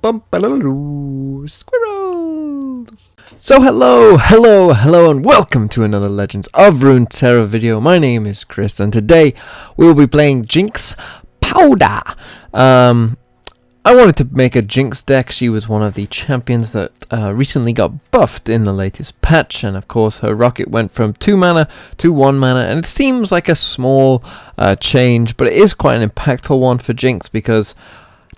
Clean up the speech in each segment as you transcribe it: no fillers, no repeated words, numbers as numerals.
Squirrels! So hello, and welcome to another Legends of Runeterra video. My name is Chris, and today we will be playing JINX'S POWDAH. I wanted to make a JINX deck. She was one of the champions that recently got buffed in the latest patch, and of course her rocket went from 2 mana to 1 mana, and it seems like a small change, but it is quite an impactful one for JINX because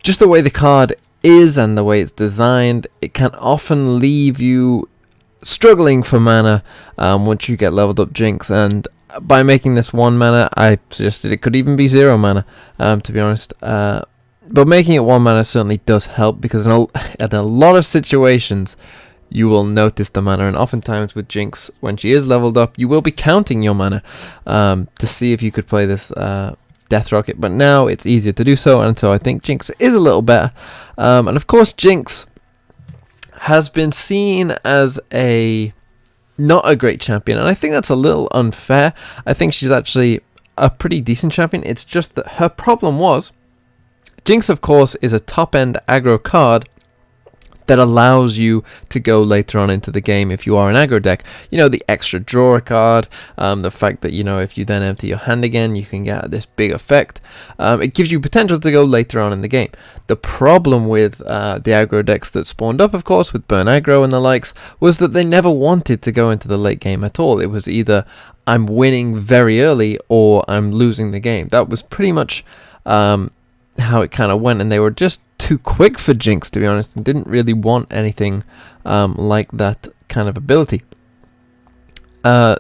just the way the card is and the way it's designed, it can often leave you struggling for mana once you get leveled up JINX, and by making this 1 mana, I suggested it could even be 0 mana, to be honest. But making it 1 mana certainly does help, because in a lot of situations you will notice the mana, and oftentimes with JINX, when she is leveled up, you will be counting your mana to see if you could play this Death Rocket, but now it's easier to do so, and so I think JINX is a little better. And of course JINX has been seen as not a great champion, and I think that's a little unfair. I think she's actually a pretty decent champion. It's just that her problem was JINX, of course, is a top-end aggro card that allows you to go later on into the game if you are an aggro deck. You know, the extra draw card, the fact that, you know, if you then empty your hand again, you can get this big effect. It gives you potential to go later on in the game. The problem with the aggro decks that spawned up, of course, with Burn Aggro and the likes, was that they never wanted to go into the late game at all. It was either I'm winning very early or I'm losing the game. That was pretty much how it kind of went, and they were just too quick for JINX, to be honest, and didn't really want anything like that kind of ability. But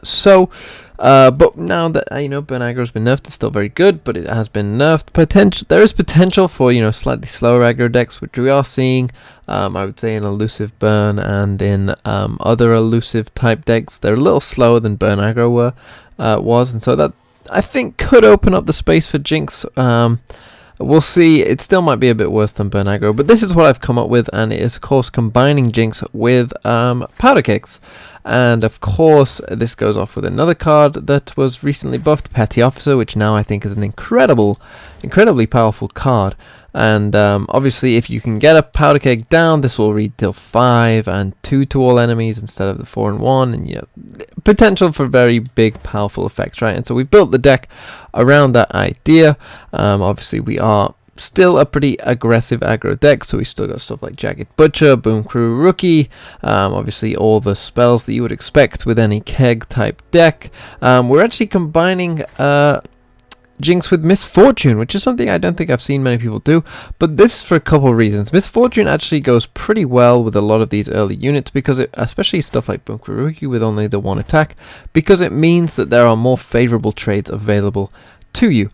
now that you know, Burn Aggro has been nerfed, it's still very good, but it has been nerfed. There is potential for, you know, slightly slower aggro decks, which we are seeing. I would say in elusive Burn and in other elusive type decks, they're a little slower than Burn Aggro was, and so that I think could open up the space for JINX. We'll see. It still might be a bit worse than Burn Aggro, but this is what I've come up with, and it is, of course, combining JINX with Powder Kegs. And of course, this goes off with another card that was recently buffed, Petty Officer, which now I think is an incredibly powerful card. And obviously, if you can get a Powder Keg down, this will read till 5 and 2 to all enemies instead of the 4 and 1, and you know, potential for very big, powerful effects, right? And so we built the deck around that idea. Obviously, we are still a pretty aggressive aggro deck, so we still got stuff like Jagged Butcher, Boom Crew Rookie, obviously all the spells that you would expect with any keg type deck. We're actually combining JINX with Misfortune, which is something I don't think I've seen many people do, but this is for a couple of reasons. Misfortune actually goes pretty well with a lot of these early units, because especially stuff like Boom Crew Rookie with only the 1 attack, because it means that there are more favorable trades available to you.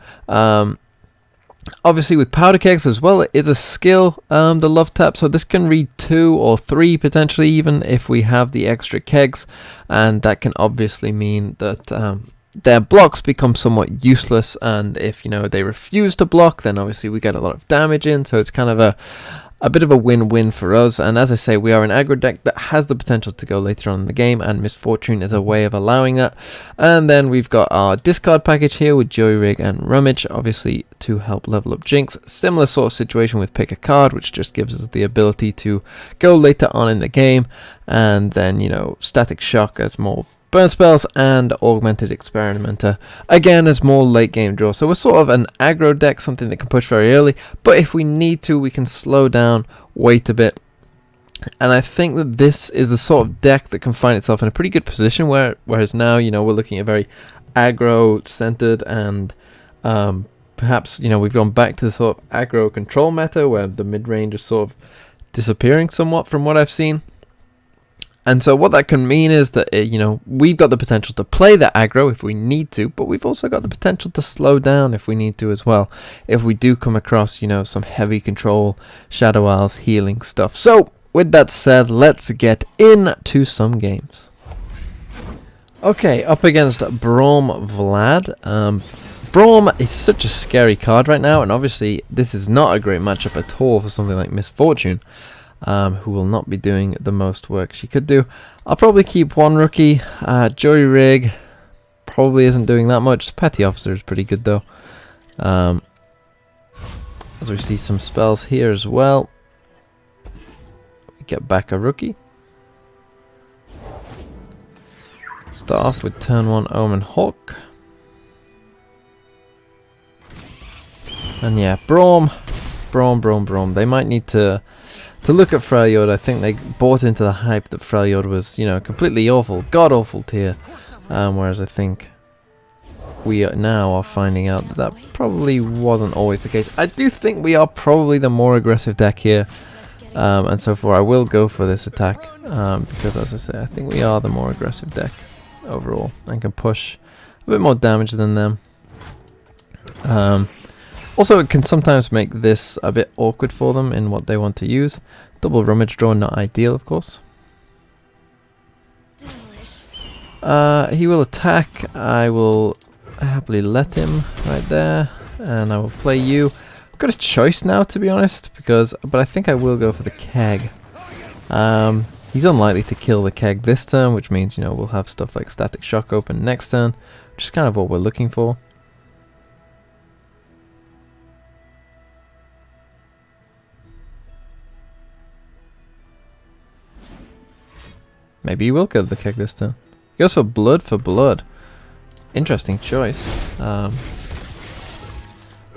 Obviously with Powder Kegs as well, it is a skill, the Love Tap, so this can read 2 or 3 potentially even if we have the extra kegs, and that can obviously mean that their blocks become somewhat useless, and if, you know, they refuse to block, then obviously we get a lot of damage in, so it's kind of a bit of a win-win for us. And as I say, we are an aggro deck that has the potential to go later on in the game, and Misfortune is a way of allowing that. And then we've got our discard package here with Jury Rig and Rummage, obviously to help level up JINX. Similar sort of situation with Pick a Card, which just gives us the ability to go later on in the game. And then, you know, Static Shock as more burn spells, and Augmented Experimenter again as more late game draw. So we're sort of an aggro deck, something that can push very early, but if we need to, we can slow down, wait a bit. And I think that this is the sort of deck that can find itself in a pretty good position, whereas now, you know, we're looking at very aggro centered, and perhaps, you know, we've gone back to the sort of aggro control meta where the mid-range is sort of disappearing somewhat from what I've seen. And so what that can mean is that, you know, we've got the potential to play that aggro if we need to, but we've also got the potential to slow down if we need to as well, if we do come across, you know, some heavy control, Shadow Isles, healing stuff. So with that said, let's get into some games. Okay, up against Braum Vlad. Braum is such a scary card right now, and obviously this is not a great matchup at all for something like Misfortune. Who will not be doing the most work she could do. I'll probably keep 1 rookie. Jury Rig probably isn't doing that much. Petty Officer is pretty good though. As we see some spells here as well. get back a rookie. Start off with turn 1 Omen Hawk. And yeah, Braum. They might need to look at Freljord. I think they bought into the hype that Freljord was, you know, completely awful, god-awful tier. Whereas I think we now are finding out that probably wasn't always the case. I do think we are probably the more aggressive deck here. And so far I will go for this attack. Because as I say, I think we are the more aggressive deck overall. And can push a bit more damage than them. Also, it can sometimes make this a bit awkward for them in what they want to use. Double Rummage Draw, not ideal, of course. He will attack. I will happily let him right there. And I will play you. I've got a choice now, to be honest, but I think I will go for the keg. He's unlikely to kill the keg this turn, which means, you know, we'll have stuff like Static Shock open next turn, which is kind of what we're looking for. Maybe he will kill the keg this turn. He goes for blood. Interesting choice. So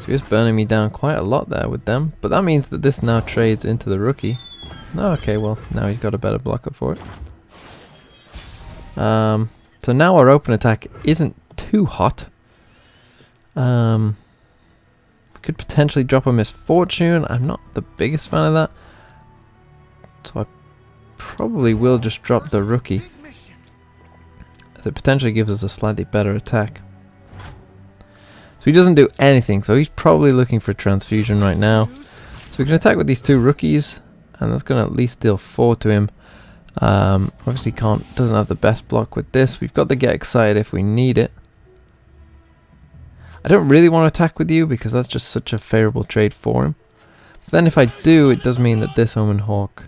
he's burning me down quite a lot there with them. But that means that this now trades into the rookie. Oh, okay, well, now he's got a better blocker for it. So now our open attack isn't too hot. We could potentially drop a Misfortune. I'm not the biggest fan of that. So I probably will just drop the rookie. As it potentially gives us a slightly better attack. So he doesn't do anything, so he's probably looking for transfusion right now. So we can attack with these 2 rookies, and that's going to at least deal 4 to him. Obviously doesn't have the best block with this. We've got to get excited if we need it. I don't really want to attack with you because that's just such a favorable trade for him. But then if I do, it does mean that this Omen Hawk...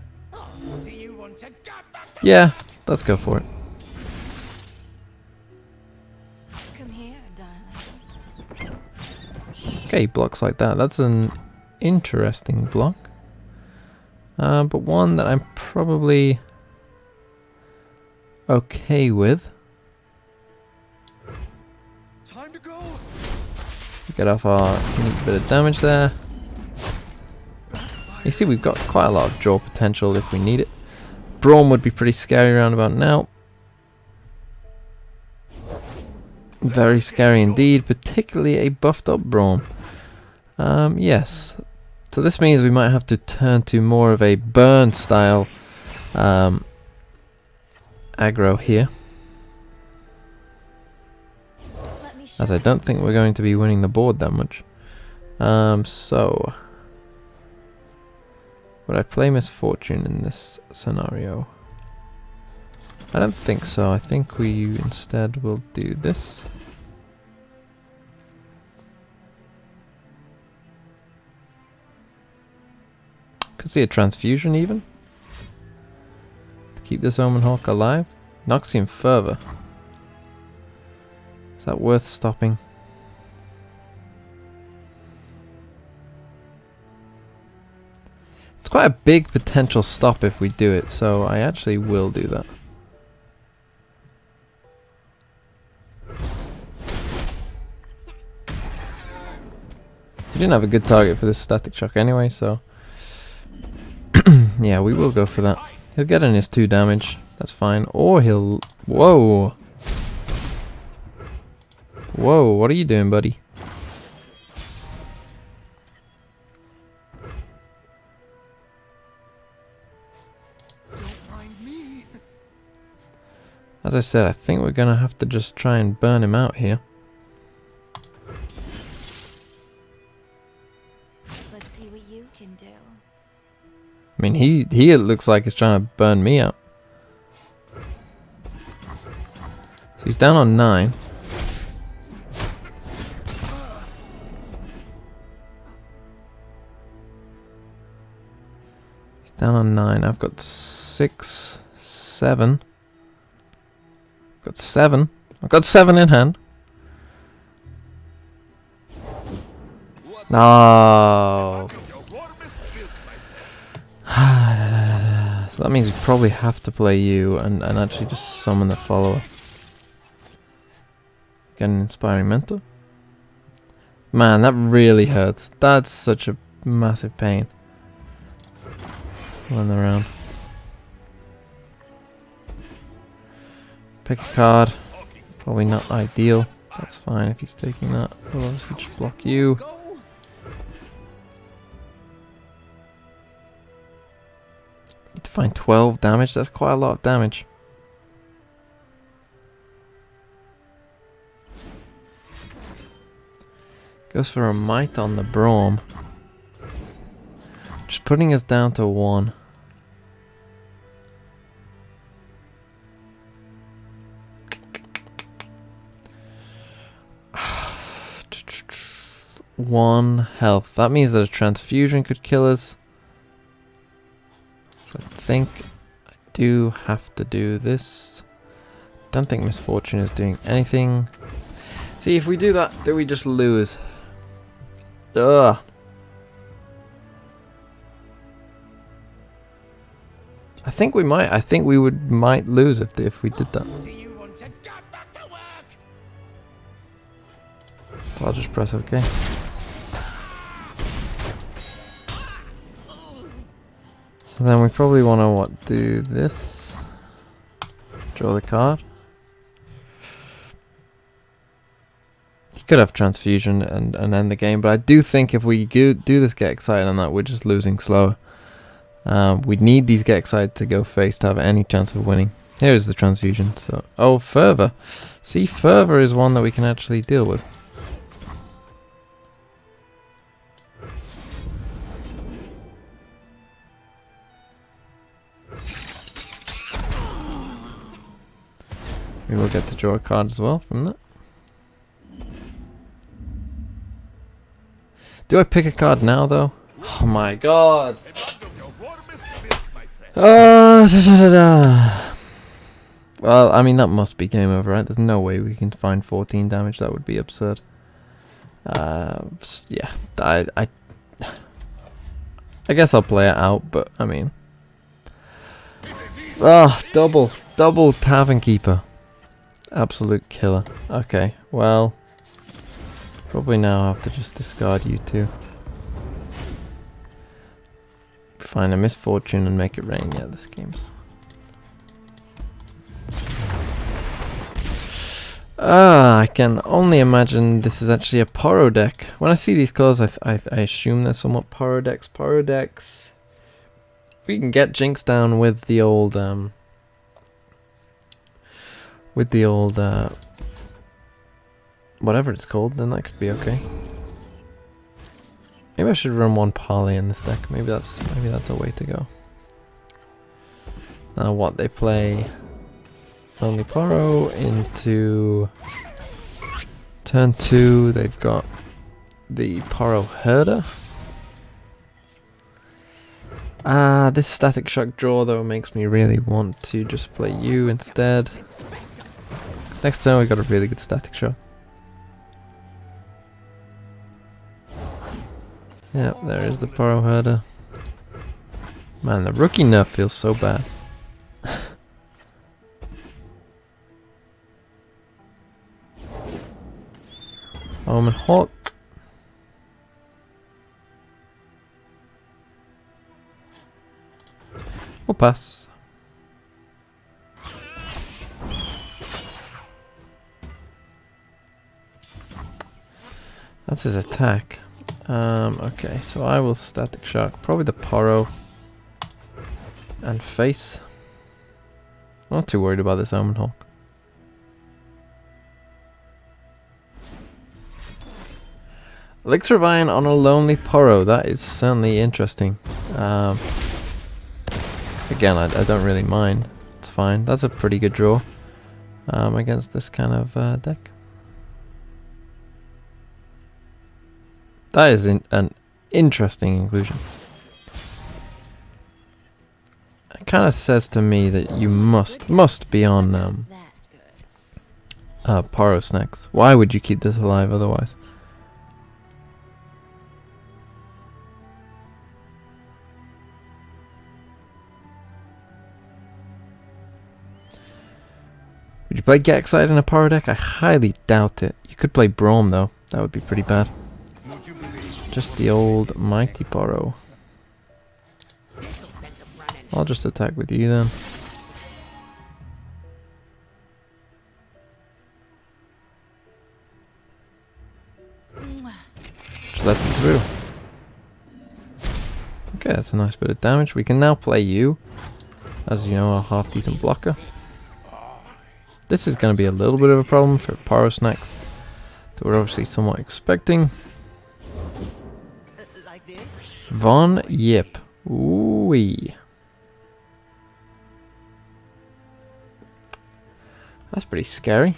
Yeah, let's go for it. Okay, blocks like that. That's an interesting block. But one that I'm probably okay with. Time to go. Get off our bit of damage there. You see, we've got quite a lot of draw potential if we need it. Braum would be pretty scary around about now. Very scary indeed, particularly a buffed up Braum. Yes. So this means we might have to turn to more of a burn style aggro here. As I don't think we're going to be winning the board that much. So would I play Misfortune in this scenario? I don't think so. I think we instead will do this. Could see a transfusion even. To keep this Omen Hawk alive. Noxian Fervor. Is that worth stopping? It's quite a big potential stop if we do it, so I actually will do that. We didn't have a good target for this Static Shock anyway, so... yeah, we will go for that. He'll get in his 2 damage, that's fine. Or he'll... Whoa! Whoa, what are you doing, buddy? As I said, I think we're gonna have to just try and burn him out here. Let's see what you can do. I mean, he looks like he's trying to burn me out. So he's down on 9. He's down on 9. I've got 6, 7. Got 7. I've got 7 in hand. No. So that means we probably have to play you and actually just summon the follower. Get an inspiring mentor. Man, that really hurts. That's such a massive pain. Run around. Pick a card. Probably not ideal. That's fine if he's taking that. We'll obviously just block you. Need to find 12 damage. That's quite a lot of damage. Goes for a Might on the Braum. Just putting us down to 1. One health. That means that a transfusion could kill us. So I think I do have to do this. Don't think Misfortune is doing anything. See, if we do that, do we just lose? Ugh. I think we might. I think we might lose if we did that. So I'll just press OK. So then we probably want to do this. Draw the card. He could have transfusion and end the game, but I do think if we do this get excited on that, we're just losing slower. We need these get excited to go face to have any chance of winning. Here's the transfusion. So, oh, Fervor. See, Fervor is one that we can actually deal with. We will get to draw a card as well from that. Do I pick a card now though? Oh my god! Well, I mean that must be game over, right? There's no way we can find 14 damage. That would be absurd. Yeah, I guess I'll play it out, but I mean, double Tavern Keeper. Absolute killer. Okay, well, probably now have to just discard you two. Find a Misfortune and make it rain. Yeah, this game's... I can only imagine this is actually a Poro deck. When I see these colors, I assume they're somewhat Poro decks. Poro decks... We can get Jinx down with the old... whatever it's called, then that could be okay. Maybe I should run one Parley in this deck. Maybe that's a way to go. Now what, they play only Poro into turn 2, they've got the Poro Herder. This Static Shock draw though makes me really want to just play you instead. Next turn we got a really good Static Shock. Yeah, there is the Poro Herder. Man, the rookie nerf feels so bad. Omen Hawk. We'll pass. That's his attack. Okay, so I will Static Shock. Probably the Poro. And face. I'm not too worried about this Omen Hawk. Elixir of Iron on a lonely Poro. That is certainly interesting. Again, I don't really mind. It's fine. That's a pretty good draw against this kind of deck. That is an interesting inclusion. It kind of says to me that you must be on Poro Snacks. Why would you keep this alive otherwise? Would you play Get Excited in a power deck? I highly doubt it. You could play Braum though. That would be pretty bad. Just the old Mighty Poro. I'll just attack with you then. Just let him through. Okay, that's a nice bit of damage. We can now play you, as you know, a half decent blocker. This is going to be a little bit of a problem for Poro Snacks that we're obviously somewhat expecting. Von Yip. Ooh-wee. That's pretty scary.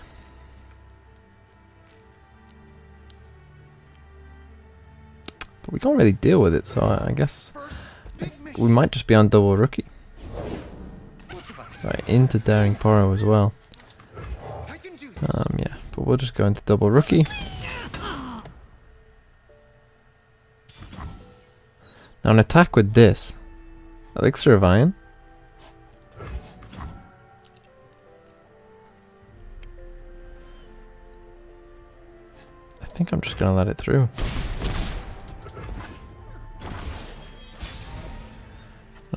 But we can't really deal with it, so I guess we might just be on double rookie. Right, into Daring Poro as well. Yeah, but we'll just go into double rookie. Now an attack with this. Elixir of Iron. I think I'm just going to let it through.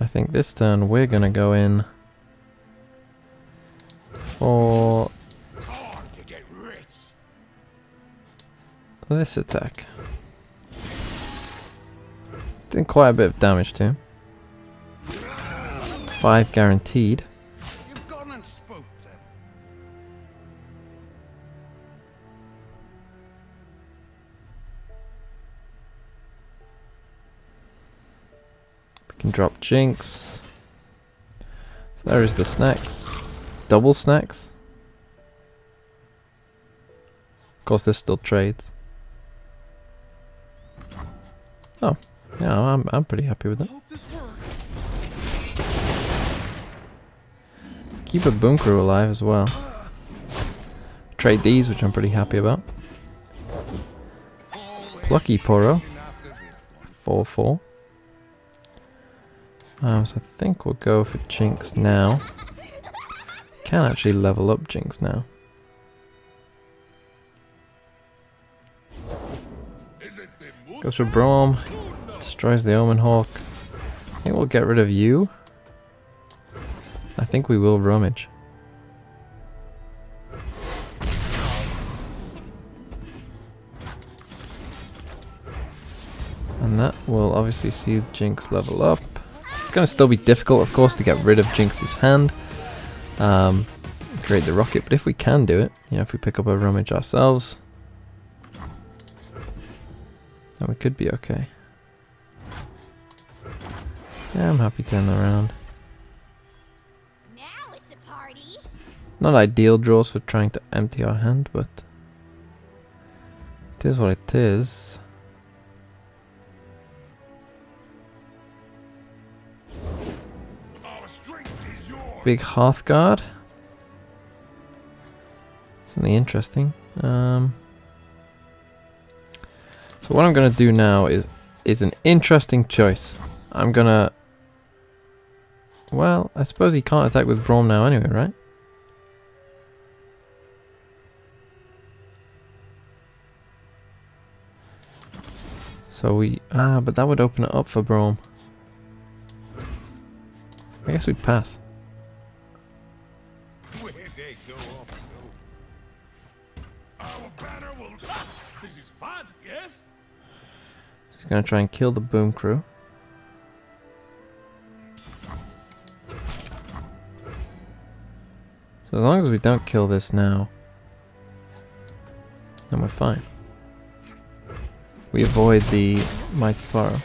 I think this turn we're going to go in for this attack. Did quite a bit of damage to him. 5 guaranteed. We can drop Jinx. So there is the snacks. Double snacks. Of course this still trades. Oh, yeah, I'm pretty happy with that. Keep a Boom Crew alive as well. Trade these, which I'm pretty happy about. Plucky Poro. 4/4. So I think we'll go for Jinx now. Can actually level up Jinx now. Goes for Braum. Destroys the Omen Hawk. I think we'll get rid of you. I think we will Rummage. And that will obviously see Jinx level up. It's going to still be difficult, of course, to get rid of Jinx's hand. Create the rocket, but if we can do it, you know, if we pick up a Rummage ourselves, then we could be okay. Yeah, I'm happy turning around. Now it's a party. Not ideal draws for trying to empty our hand, but it is what it is. Big Hearthguard. Something interesting. So what I'm gonna do now is an interesting choice. I'm gonna. Well, I suppose he can't attack with Braum now anyway, right? So we but that would open it up for Braum. I guess we'd pass. This is fun, yes? He's gonna try and kill the Boom Crew. So as long as we don't kill this now, then we're fine. We avoid the Mighty Poro.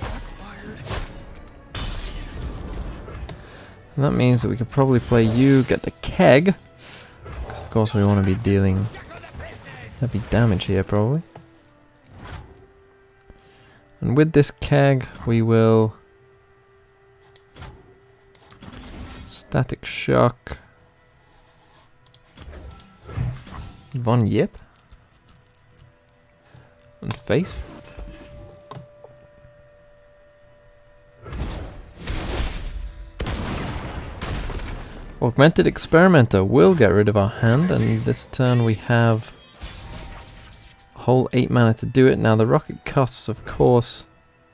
And that means that we could probably play you, get the keg. 'Cause of course we want to be dealing heavy damage here probably. And with this keg we will Static Shock. Von Yip. And face. Augmented Experimenter will get rid of our hand, and this turn we have a whole 8 mana to do it. Now the rocket costs, of course...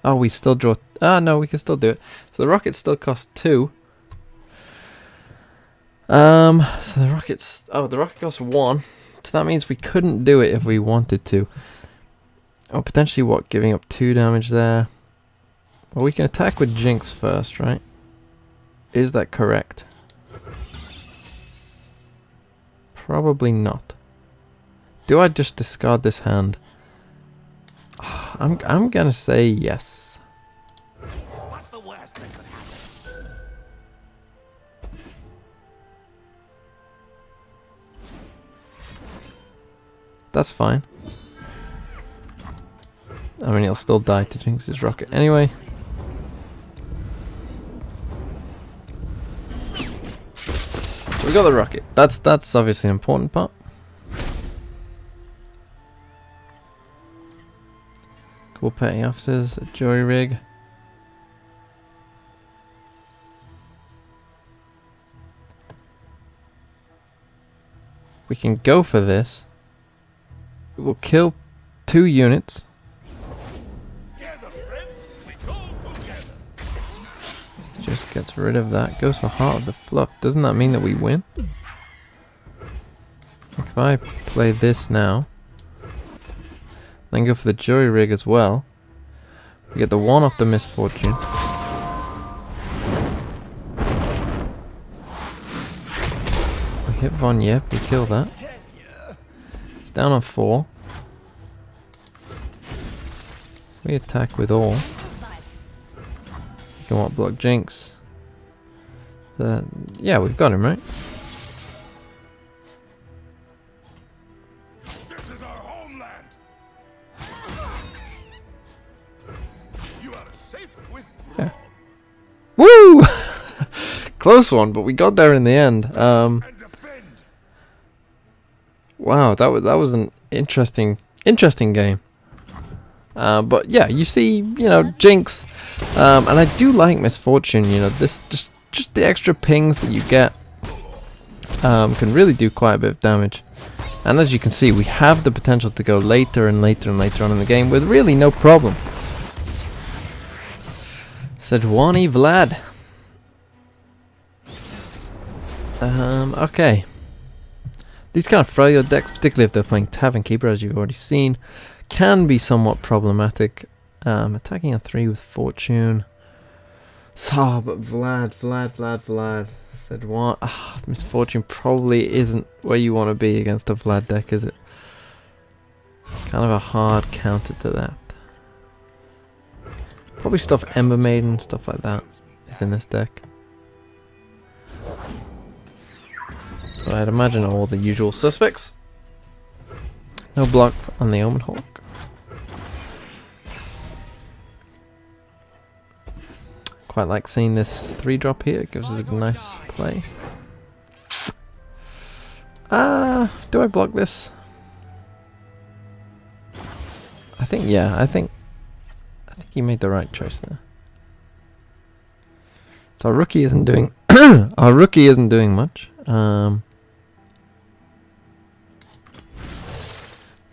Oh, we still draw... Ah, no, we can still do it. So the rocket still costs 2. So the rockets... Oh, the rocket costs 1. So that means we couldn't do it if we wanted to. Oh, potentially what? Giving up 2 damage there. Well, we can attack with JINX'S first, right? Is that correct? Probably not. Do I just discard this hand? I'm gonna say yes. What's the worst that could happen? That's fine. I mean, he'll still die to JINX'S rocket anyway. So we got the rocket. That's obviously an important part. Couple petty officers, a jury rig. We can go for this. It will kill 2 units. Just gets rid of that. Goes for Heart of the Fluff. Doesn't that mean that we win? If I play this now, then go for the jury rig as well, we get the 1 off the Misfortune. We hit Von Yep, we kill that. It's down on 4. We attack with all. You can want block JINX'S. Yeah, we've got him, right? This is our homeland. You are safe with Yeah. Woo! Close one, but we got there in the end. and defend. Wow, that was an interesting game. But yeah, you see, you know, JINX'S, and I do like Misfortune. You know, this just the extra pings that you get can really do quite a bit of damage. And as you can see, we have the potential to go later and later and later on in the game with really no problem. Sejuani Vlad. Okay. These kind of Freya decks, particularly if they're playing Tavern Keeper, as you've already seen, can be somewhat problematic. Attacking a 3 with Fortune. So, but Vlad. Sejuani. Misfortune probably isn't where you want to be against a Vlad deck, is it? Kind of a hard counter to that. Probably stuff Ember Maiden, stuff like that is in this deck. But I'd imagine all the usual suspects. No block on the Omen Hawk. Quite like seeing this 3-drop here. It gives it a nice play. Do I block this? I think yeah. I think he made the right choice there. So our rookie isn't doing much. But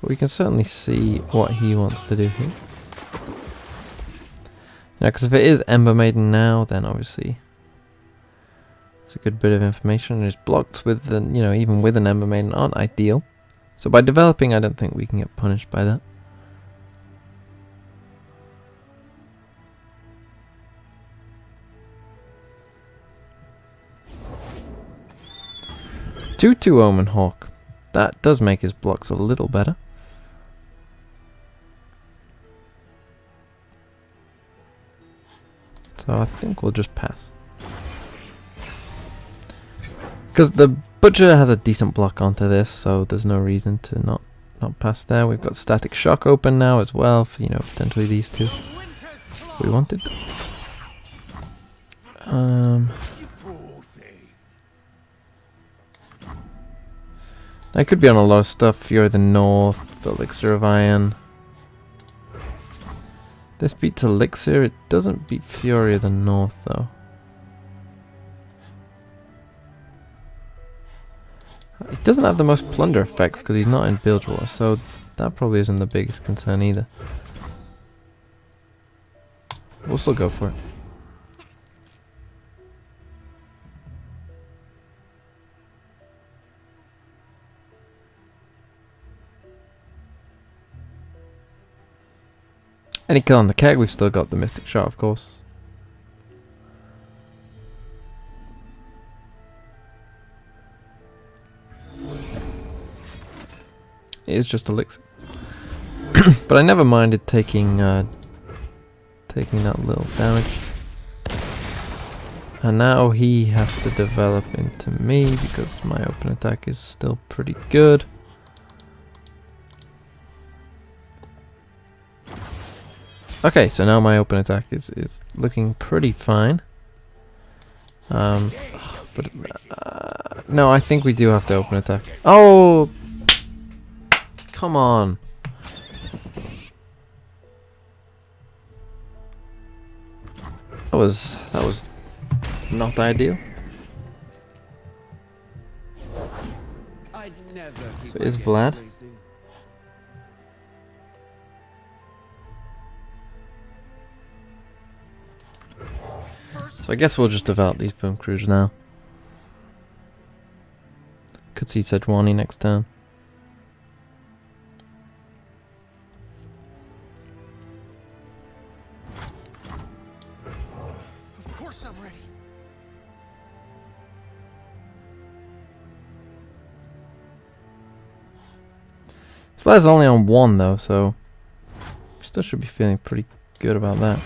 we can certainly see what he wants to do here. Yeah, because if it is Ember Maiden now, then obviously it's a good bit of information. His blocks with the, you know, even with an Ember Maiden aren't ideal. So by developing, I don't think we can get punished by that. Two Omen Hawk. That does make his blocks a little better. So I think we'll just pass. Because the Butcher has a decent block onto this, so there's no reason to not pass there. We've got Static Shock open now as well for, you know, potentially these two we wanted. I could be on a lot of stuff. Fury of the North, Elixir of Iron. This beats Elixir. It doesn't beat Fury of the North though. He doesn't have the most plunder effects because he's not in Bilgewater, so that probably isn't the biggest concern either. We'll still go for it. Any kill on the keg, we've still got the Mystic Shot, of course. It is just elixir. But I never minded taking taking that little damage. And now he has to develop into me because my open attack is still pretty good. Okay, so now my open attack is looking pretty fine. But no, I think we do have to open attack. Oh, come on. That was not ideal. So is Vlad. So I guess we'll just develop these boom crews now. Could see Sejuani next turn. Of course I'm ready. Vlad's only on 1 though, so we still should be feeling pretty good about that.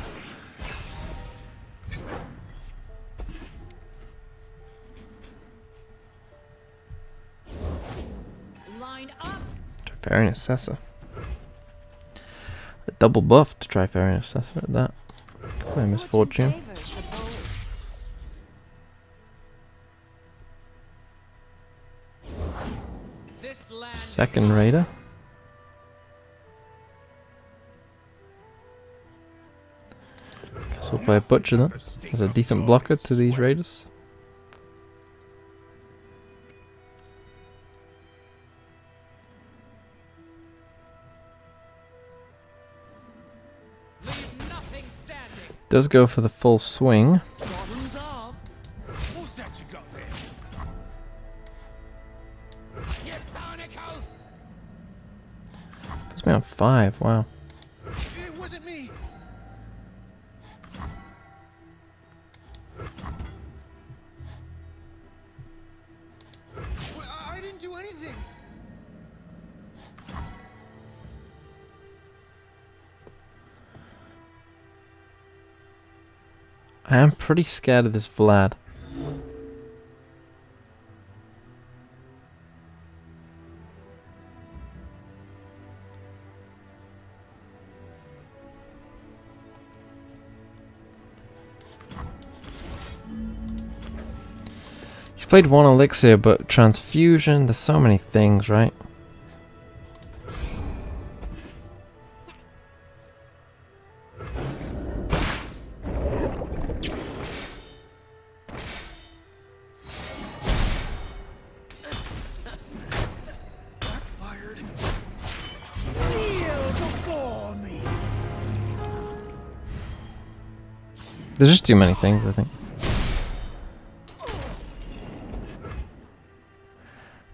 Trifarian Assessor. A double buff to Trifarian Assessor at that. Quite a misfortune. Second Raider. Guess we'll play a Butcher then. As a decent blocker to these Raiders. Does go for the full swing. Puts me on 5, wow. It wasn't me. I didn't do anything. I am pretty scared of this Vlad. He's played 1 elixir, but transfusion, there's so many things, right? There's just too many things, I think.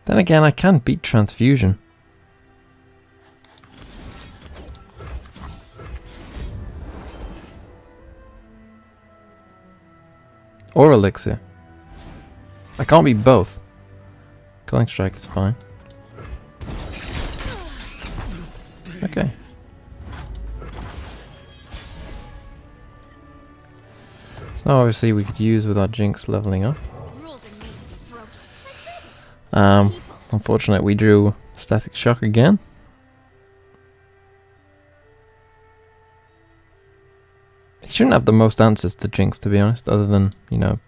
Then again, I can beat transfusion. Or elixir. I can't beat both. Killing strike is fine. Okay. So now obviously we could use with our Jinx leveling up. Unfortunately we drew Static Shock again. He shouldn't have the most answers to Jinx, to be honest, other than, you know,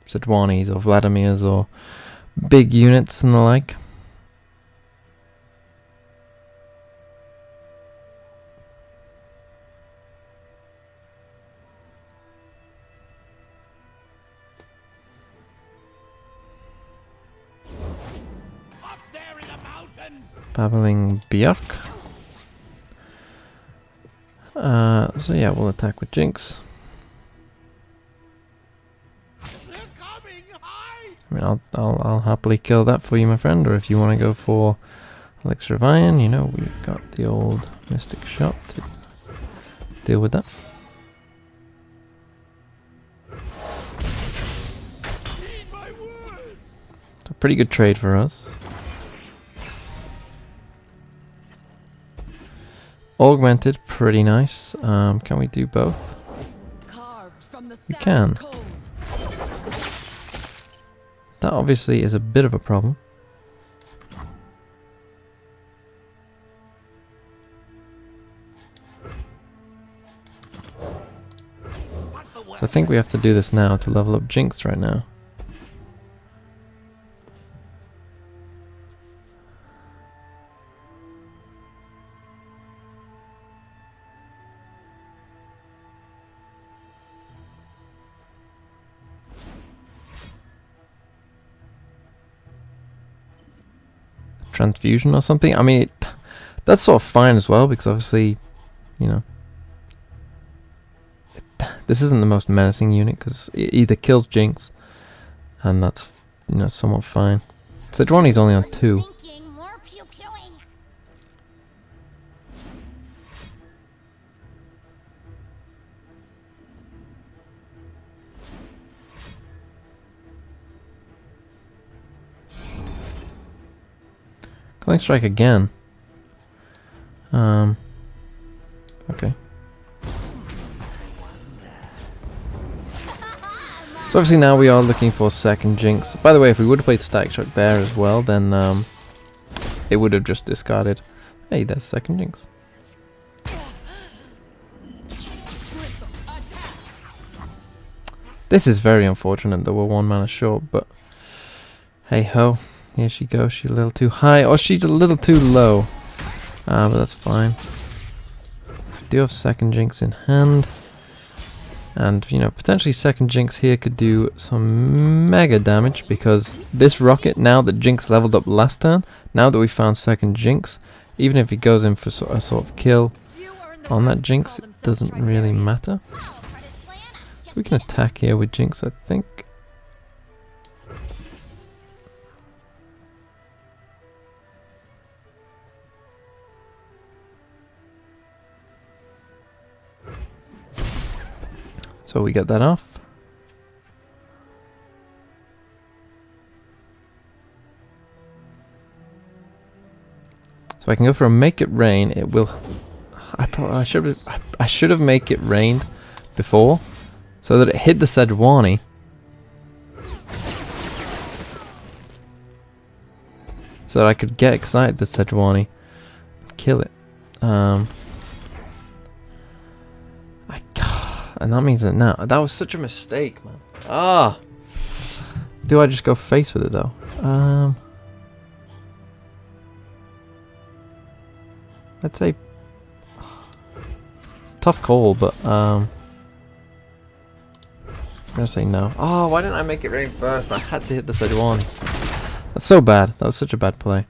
Sejuani's or Vladimir's or big units and the like. Babbling Björk. So yeah, we'll attack with Jinx. I mean, I'll happily kill that for you, my friend. Or if you want to go for Elixir of Iron, you know, we've got the old Mystic Shot to deal with that. It's a pretty good trade for us. Augmented, pretty nice. Can we do both? We can. That obviously is a bit of a problem. So I think we have to do this now to level up Jinx right now. Transfusion or something. I mean, that's sort of fine as well, because obviously, you know, this isn't the most menacing unit, because it either kills Jinx, and that's, you know, somewhat fine. Sejuani's only on 2. Calling Strike again. Okay. So obviously now we are looking for second Jinx. By the way, if we would have played Static Shock there as well, then it would have just discarded. Hey, there's second Jinx. This is very unfortunate that we're 1 mana short, but hey ho. Here she goes. She's a little too high, or she's a little too low. But that's fine. We do have second Jinx in hand. And, you know, potentially second Jinx here could do some mega damage, because this rocket, now that Jinx leveled up last turn, now that we found second Jinx, even if he goes in for a sort of kill on that Jinx, it doesn't really matter. So we can attack here with Jinx, I think. So we get that off. So I can go for a Make It Rain. It will. I should have Make It Rained before, so that it hit the Sejuani. So that I could get excited the Sejuani, kill it. And that means that now, that was such a mistake, man. Ah! Do I just go face with it though? I'd say tough call, but I'm gonna say no. Oh, why didn't I Make It Rain first? I had to hit the Sejuani. That's so bad. That was such a bad play.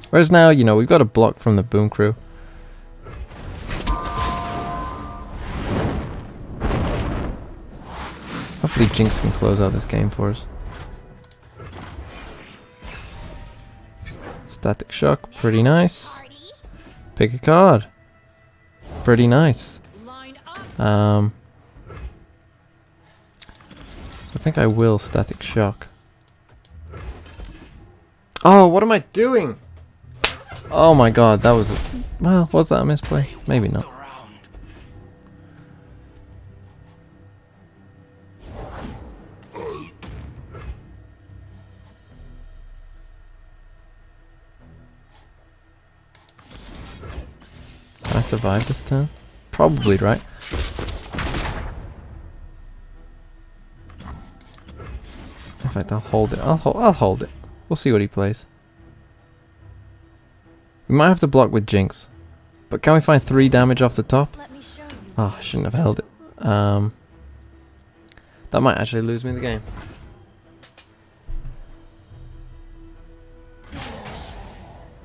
Whereas now, you know, we've got a block from the Boom Crew. Hopefully Jinx can close out this game for us. Static Shock, pretty nice. Pick a card. Pretty nice. I think I will Static Shock. Oh, what am I doing? Oh my god, that was a... Well, was that a misplay? Maybe not. Can I survive this turn? Probably, right? In fact, I'll hold it. I'll hold it. We'll see what he plays. We might have to block with Jinx. But can we find 3 damage off the top? Let me show you. Oh, I shouldn't have held it. That might actually lose me the game.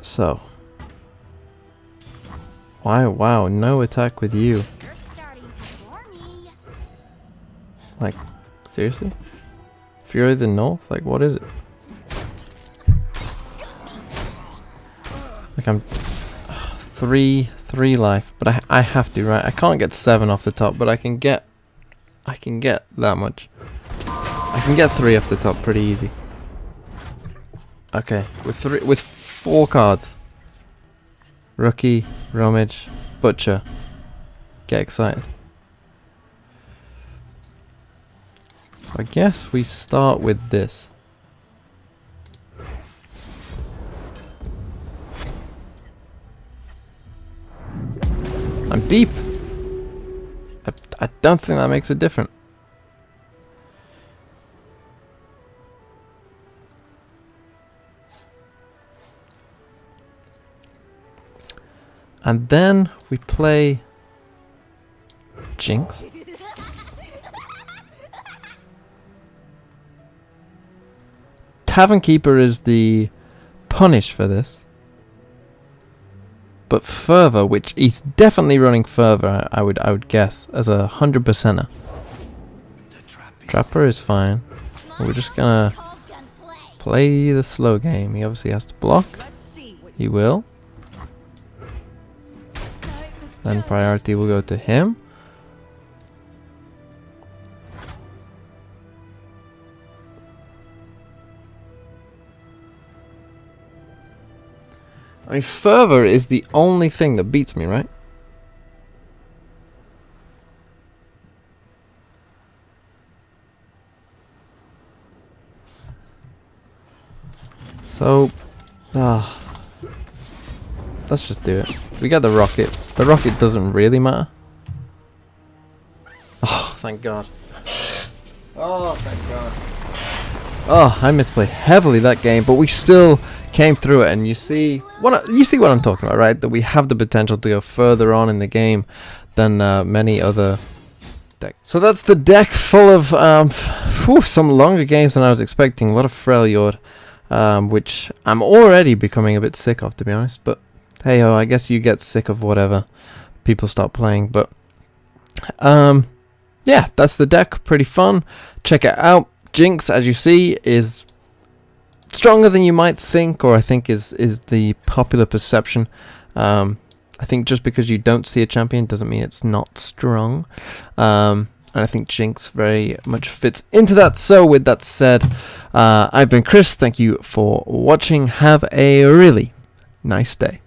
So. Wow, no attack with you. You're starting to bore me. Like, seriously? Fury of the North? Like, what is it? Like, I'm 3 life, but I have to, right? I can't get 7 off the top, but I can get that much. I can get 3 off the top pretty easy. Okay, with 4 cards. Rookie, Rummage, Butcher. Get excited. I guess we start with this. I'm deep. I don't think that makes a difference. And then we play Jinx. Tavern Keeper is the punish for this. But Fervor, which he's definitely running Fervor, I would guess, as a 100%er. Trapper is fine. We're just gonna play the slow game. He obviously has to block. He will. Then priority will go to him. I mean, Fervor is the only thing that beats me, right? So, let's just do it. We got the rocket. The rocket doesn't really matter. Oh, thank God. Oh, thank God. Oh, I misplayed heavily that game, but we still came through it, and you see what I'm talking about, right? That we have the potential to go further on in the game than many other decks. So that's the deck, full of some longer games than I was expecting. A lot of Freljord, which I'm already becoming a bit sick of, to be honest. But hey ho, I guess you get sick of whatever people stop playing. But yeah, that's the deck. Pretty fun. Check it out. Jinx, as you see, is stronger than you might think, or I think is the popular perception. I think just because you don't see a champion doesn't mean it's not strong. And I think Jinx very much fits into that. So with that said, I've been Chris. Thank you for watching. Have a really nice day.